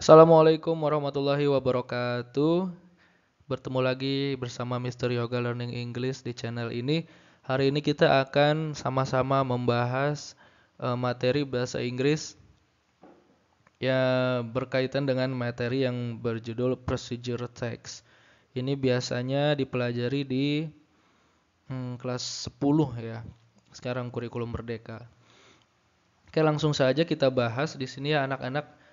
Assalamualaikum warahmatullahi wabarakatuh. Bertemu lagi bersama Mister Yoga Learning English di channel ini. Hari ini kita akan sama-sama membahas materi bahasa Inggris yang berkaitan dengan materi yang berjudul Procedure Text. Ini biasanya dipelajari di kelas 10 ya. Sekarang kurikulum merdeka. Oke, langsung saja kita bahas di sini ya anak-anak.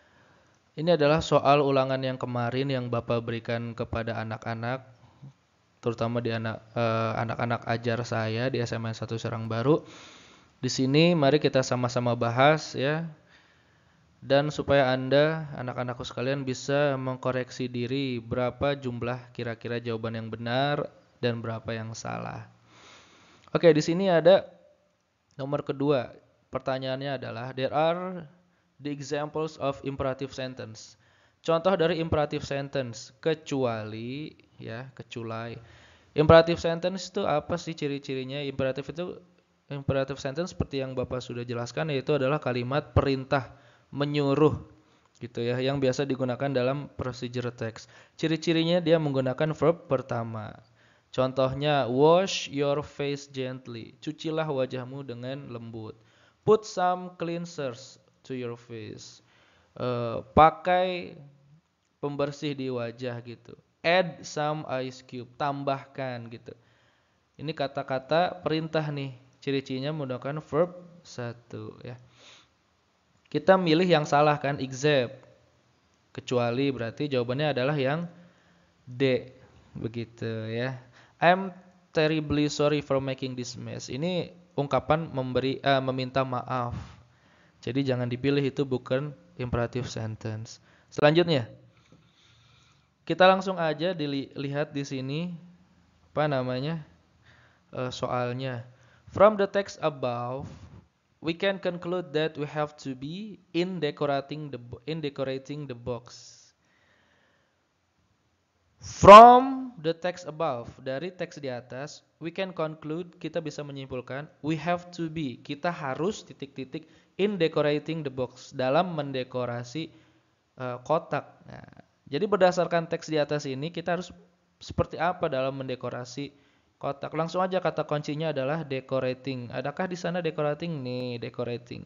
Ini adalah soal ulangan yang kemarin yang Bapak berikan kepada anak-anak, terutama di anak-anak ajar saya di SMA 1 Serang Baru. Di sini mari kita sama-sama bahas ya. Dan supaya Anda, anak-anakku sekalian bisa mengkoreksi diri berapa jumlah kira-kira jawaban yang benar dan berapa yang salah. Oke, di sini ada nomor kedua. Pertanyaannya adalah there are the examples of imperative sentence. Contoh dari imperative sentence, kecuali ya, kecuali. Imperative sentence itu apa sih ciri-cirinya? Imperative sentence seperti yang Bapak sudah jelaskan, yaitu adalah kalimat perintah, menyuruh gitu ya, yang biasa digunakan dalam procedure text. Ciri-cirinya dia menggunakan verb pertama. Contohnya wash your face gently. Cucilah wajahmu dengan lembut. Put some cleansers to your face. Pakai pembersih di wajah gitu. Add some ice cube, tambahkan gitu. Ini kata-kata perintah nih. Ciri-cirinya menggunakan verb satu ya. Kita milih yang salah kan, except. Kecuali berarti jawabannya adalah yang D. Begitu ya. I'm terribly sorry for making this mess. Ini ungkapan meminta maaf. Jadi jangan dipilih, itu bukan imperative sentence. Selanjutnya, kita langsung aja dilihat di sini apa namanya soalnya. From the text above, we can conclude that we have to be in decorating the box. From the text above, dari teks di atas, we can conclude, kita bisa menyimpulkan, we have to be, kita harus titik-titik in decorating the box, dalam mendekorasi kotak. Nah, jadi berdasarkan teks di atas ini, kita harus seperti apa dalam mendekorasi kotak. Langsung aja kata kuncinya adalah decorating. Adakah di sana decorating? Nih, decorating.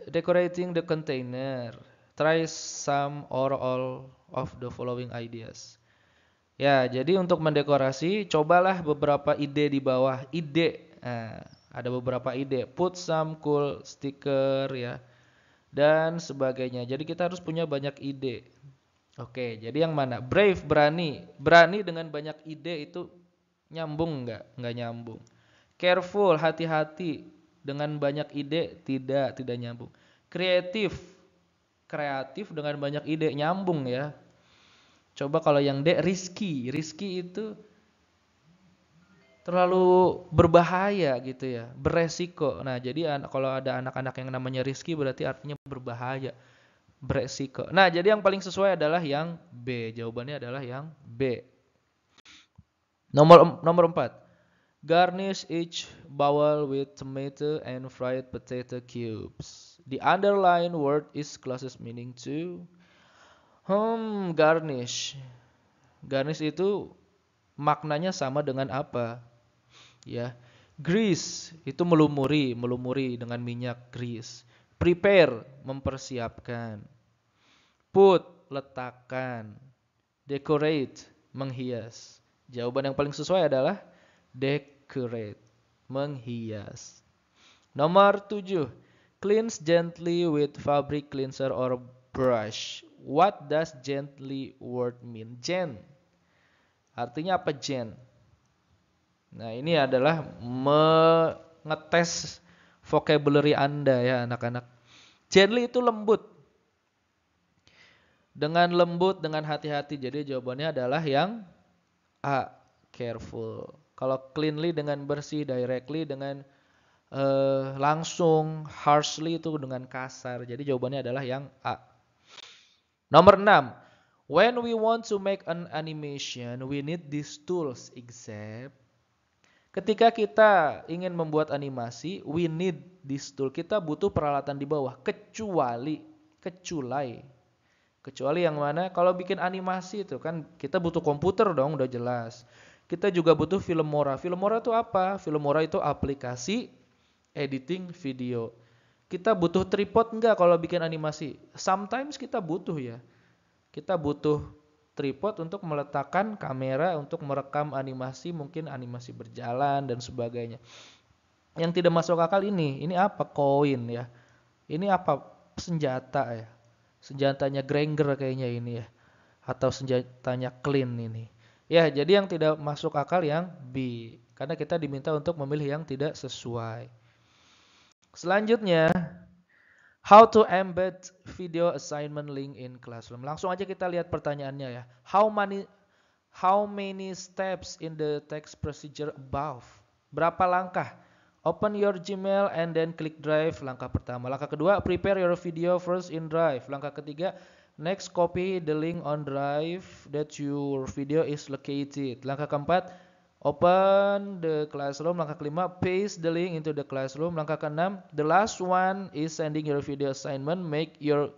Decorating the container. Try some or all of the following ideas. Ya, jadi untuk mendekorasi, cobalah beberapa ide di bawah. Ide, nah, ada beberapa ide. Put some cool sticker ya, dan sebagainya. Jadi kita harus punya banyak ide. Oke, jadi yang mana? Brave, berani. Berani dengan banyak ide itu nyambung nggak? Nggak nyambung. Careful, hati-hati. Dengan banyak ide, tidak nyambung. Kreatif, kreatif dengan banyak ide, nyambung ya. Coba kalau yang D, risky. Risky itu terlalu berbahaya gitu ya, beresiko. Nah, jadi kalau ada anak-anak yang namanya risky berarti artinya berbahaya, beresiko. Nah, jadi yang paling sesuai adalah yang B. Jawabannya adalah yang B. Nomor 4. Garnish each bowl with tomato and fried potato cubes. The underlined word is closest meaning to garnish. Garnish itu maknanya sama dengan apa? Ya. Grease itu melumuri dengan minyak grease. Prepare, mempersiapkan. Put, letakkan. Decorate, menghias. Jawaban yang paling sesuai adalah decorate, menghias. Nomor 7. Cleanse gently with fabric cleanser or brush. What does gently word mean? Gent. Artinya apa gent? Nah, ini adalah mengetes vocabulary Anda ya anak-anak. Gently itu lembut. Dengan lembut, dengan hati-hati. Jadi jawabannya adalah yang A, careful. Kalau cleanly dengan bersih, directly dengan langsung, harshly itu dengan kasar. Jadi jawabannya adalah yang A. Nomor 6. When we want to make an animation, we need these tools except. Ketika kita ingin membuat animasi, we need this tool. Kita butuh peralatan di bawah. Kecuali. kecuali yang mana? Kalau bikin animasi itu kan kita butuh komputer dong, udah jelas. Kita juga butuh Filmora. Filmora itu apa? Filmora itu aplikasi editing video. Kita butuh tripod enggak kalau bikin animasi? Sometimes kita butuh ya. Kita butuh tripod untuk meletakkan kamera untuk merekam animasi, mungkin animasi berjalan dan sebagainya. Yang tidak masuk akal ini apa? Koin ya. Ini apa? Senjata ya. Senjatanya Granger kayaknya ini ya. Atau senjatanya Clean ini. Ya, jadi yang tidak masuk akal yang B. Karena kita diminta untuk memilih yang tidak sesuai. Selanjutnya, how to embed video assignment link in classroom. Langsung aja kita lihat pertanyaannya ya. How many steps in the text procedure above? Berapa langkah? Open your Gmail and then click Drive, langkah pertama. Langkah kedua, prepare your video first in Drive. Langkah ketiga, next copy the link on Drive that your video is located. Langkah keempat, open the classroom. Langkah kelima, paste the link into the classroom. Langkah keenam, the last one is sending your video assignment. Make sure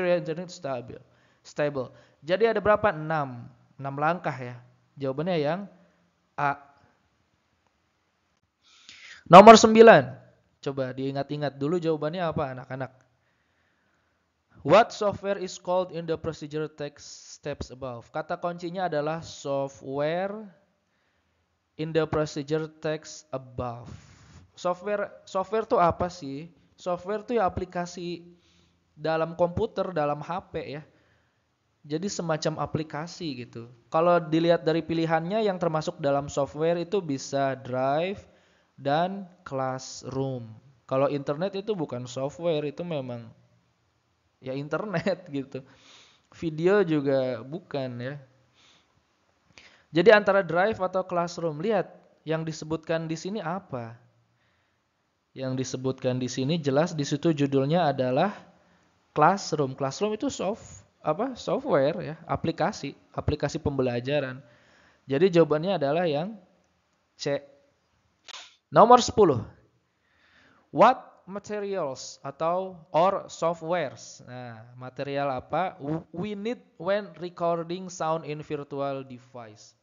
your internet stable. Jadi ada berapa? 6 langkah ya. Jawabannya yang A. Nomor 9. Coba diingat-ingat dulu jawabannya apa anak-anak. What software is called in the procedure text steps above? Kata kuncinya adalah software in the procedure text above. Software itu apa sih? Software itu ya aplikasi dalam komputer, dalam HP ya. Jadi semacam aplikasi gitu. Kalau dilihat dari pilihannya yang termasuk dalam software itu bisa Drive dan Classroom. Kalau internet itu bukan software, itu memang ya internet gitu. Video juga bukan ya. Jadi antara Drive atau Classroom, lihat yang disebutkan di sini apa? Yang disebutkan di sini jelas di situ judulnya adalah Classroom. Classroom itu software ya, aplikasi pembelajaran. Jadi jawabannya adalah yang C. Nomor 10. What materials or softwares? Nah, material apa we need when recording sound in virtual device?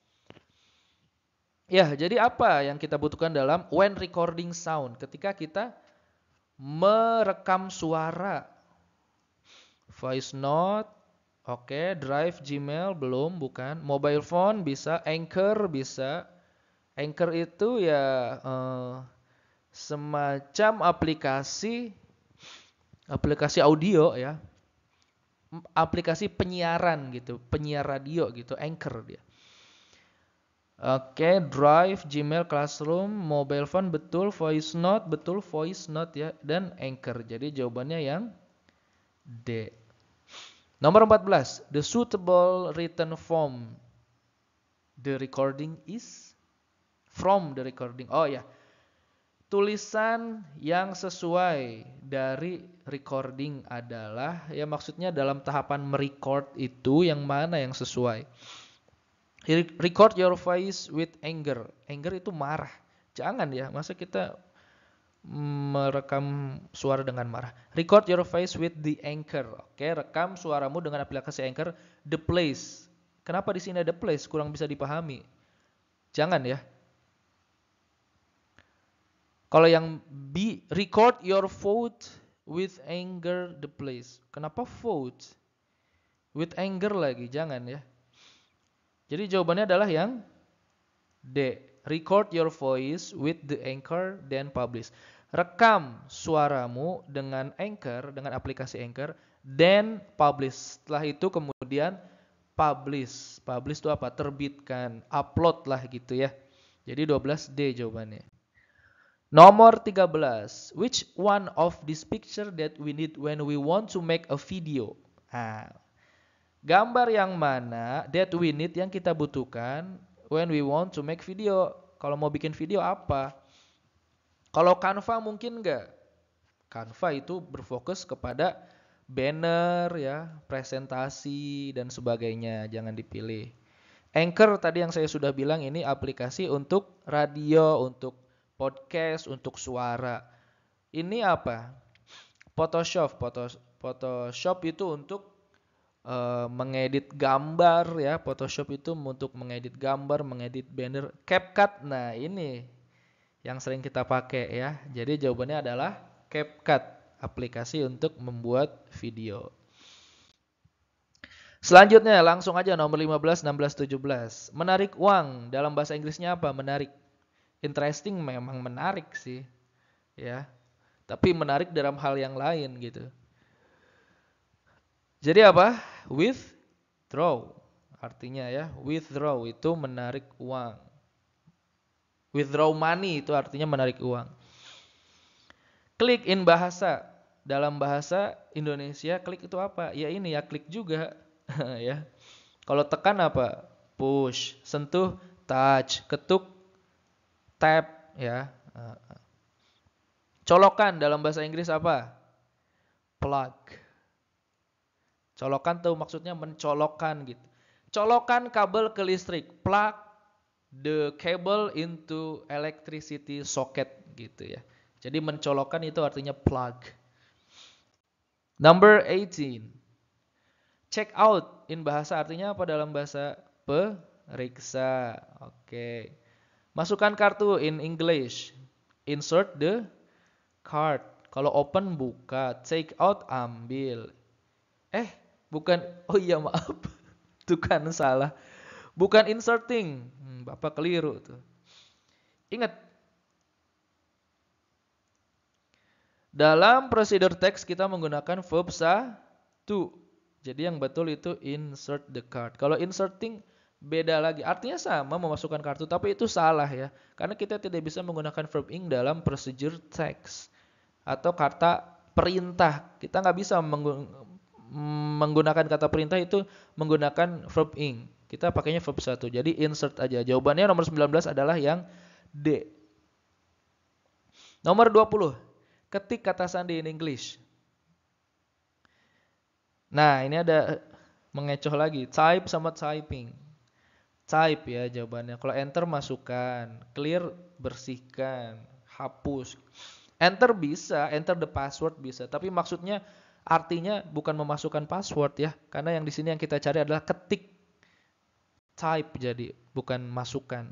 Ya, jadi apa yang kita butuhkan dalam when recording sound? Ketika kita merekam suara. Voice note, oke, Drive, Gmail belum, bukan. Mobile phone bisa, Anchor bisa. Anchor itu ya semacam aplikasi audio ya. Aplikasi penyiaran gitu, penyiar radio gitu, Anchor dia. Oke, Drive, Gmail, Classroom, mobile phone betul, voice note betul, voice note ya, dan Anchor. Jadi jawabannya yang D. Nomor 14, the suitable written form the recording is from the recording. Oh ya, tulisan yang sesuai dari recording adalah, ya maksudnya dalam tahapan merecord itu yang mana yang sesuai. Record your voice with anger. Anger itu marah. Jangan ya, masa kita merekam suara dengan marah. Record your voice with the Anchor. Oke, rekam suaramu dengan aplikasi Anchor. The place. Kenapa di sini ada place? Kurang bisa dipahami. Jangan ya. Kalau yang B, record your vote with anger the place. Kenapa vote? With anger lagi, jangan ya. Jadi jawabannya adalah yang D. Record your voice with the Anchor then publish. Rekam suaramu dengan Anchor, dengan aplikasi Anchor, then publish. Setelah itu kemudian publish. Publish itu apa? Terbitkan, upload lah gitu ya. Jadi 12D jawabannya. Nomor 13. Which one of this picture that we need when we want to make a video? Nah, gambar yang mana that we need yang kita butuhkan when we want to make video? Kalau mau bikin video apa? Kalau Canva mungkin enggak. Canva itu berfokus kepada banner ya, presentasi dan sebagainya, jangan dipilih. Anchor tadi yang saya sudah bilang ini aplikasi untuk radio, untuk podcast, untuk suara. Ini apa? Photoshop itu untuk mengedit gambar ya. Photoshop itu untuk mengedit gambar, mengedit banner. CapCut, nah ini yang sering kita pakai ya. Jadi jawabannya adalah CapCut, aplikasi untuk membuat video. Selanjutnya langsung aja nomor 15, 16, 17. Menarik uang dalam bahasa Inggrisnya apa? Menarik. Interesting memang menarik sih ya. Tapi menarik dalam hal yang lain gitu. Jadi apa? Withdraw. Artinya ya, withdraw itu menarik uang. Withdraw money itu artinya menarik uang. Klik in bahasa. Dalam bahasa Indonesia klik itu apa? Ya ini ya, klik juga ya. Kalau tekan apa? Push, sentuh, touch, ketuk, tap ya. Colokan dalam bahasa Inggris apa? Plug. Colokan tuh maksudnya mencolokkan gitu. Colokan kabel ke listrik. Plug the cable into electricity socket gitu ya. Jadi mencolokkan itu artinya plug. Number 18. Check out in bahasa artinya apa dalam bahasa periksa. Oke. Masukkan kartu in English. Insert the card. Kalau open buka, take out ambil. Bukan. Oh iya maaf. Itu kan salah. Bukan inserting. Bapak keliru tuh. Ingat. Dalam prosedur teks kita menggunakan verb to. Jadi yang betul itu insert the card. Kalau inserting beda lagi. Artinya sama memasukkan kartu tapi itu salah ya. Karena kita tidak bisa menggunakan verb ing dalam prosedur teks. Atau kata perintah. Kita nggak bisa menggunakan kata perintah itu menggunakan verb ing. Kita pakainya verb 1. Jadi insert aja. Jawabannya nomor 19 adalah yang D. Nomor 20. Ketik kata sandi in English. Nah, ini ada mengecoh lagi. Type sama typing. Type ya jawabannya. Kalau enter masukkan, clear bersihkan, hapus. Enter bisa, enter the password bisa, tapi maksudnya artinya bukan memasukkan password ya. Karena yang di sini yang kita cari adalah ketik. Type jadi bukan masukkan.